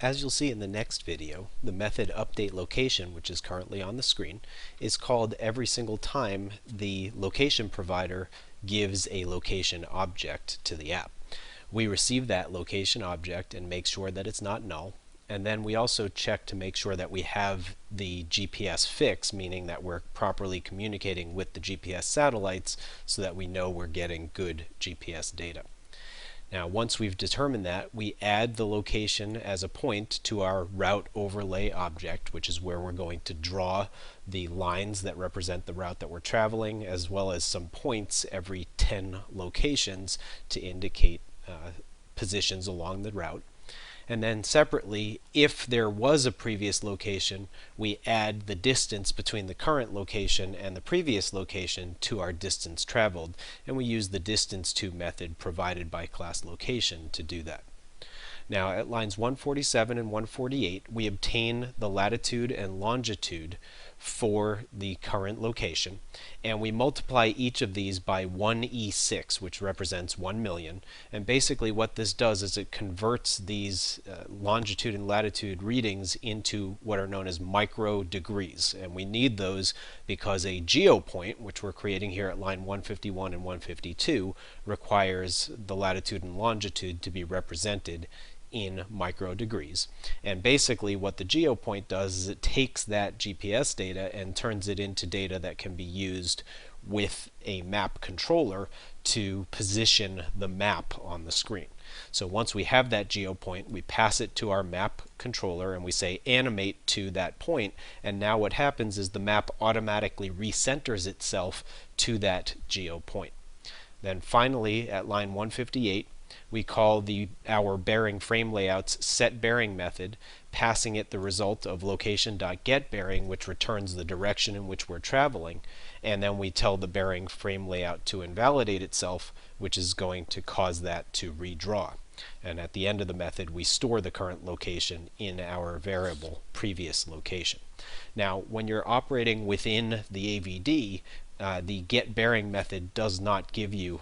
As you'll see in the next video, the method updateLocation, which is currently on the screen, is called every single time the location provider gives a location object to the app. We receive that location object and make sure that it's not null, and then we also check to make sure that we have the GPS fix, meaning that we're properly communicating with the GPS satellites so that we know we're getting good GPS data. Now, once we've determined that, we add the location as a point to our route overlay object, which is where we're going to draw the lines that represent the route that we're traveling, as well as some points every 10 locations to indicate positions along the route. And then separately, if there was a previous location, we add the distance between the current location and the previous location to our distance traveled, and we use the distance_to method provided by class location to do that. Now at lines 147 and 148, we obtain the latitude and longitude for the current location, and we multiply each of these by 1e6, which represents 1 million. And basically what this does is it converts these longitude and latitude readings into what are known as micro degrees, and we need those because a geopoint, which we're creating here at line 151 and 152, requires the latitude and longitude to be represented in micro degrees. And basically what the geopoint does is it takes that GPS data and turns it into data that can be used with a map controller to position the map on the screen. So once we have that geopoint, we pass it to our map controller and we say animate to that point, and now what happens is the map automatically recenters itself to that geopoint. Then finally at line 158, we call our bearing frame layout's setBearing method, passing it the result of location.getBearing, which returns the direction in which we're traveling, and then we tell the bearing frame layout to invalidate itself, which is going to cause that to redraw. And at the end of the method, we store the current location in our variable previous location. Now, when you're operating within the AVD, the getBearing method does not give you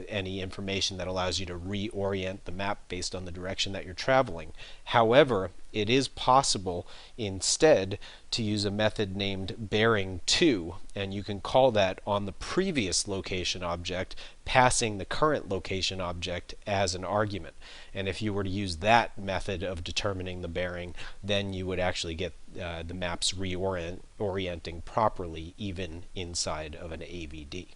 any information that allows you to reorient the map based on the direction that you're traveling. However, it is possible instead to use a method named bearing_to, and you can call that on the previous location object, passing the current location object as an argument. And if you were to use that method of determining the bearing, then you would actually get the maps reorienting properly even inside of an AVD.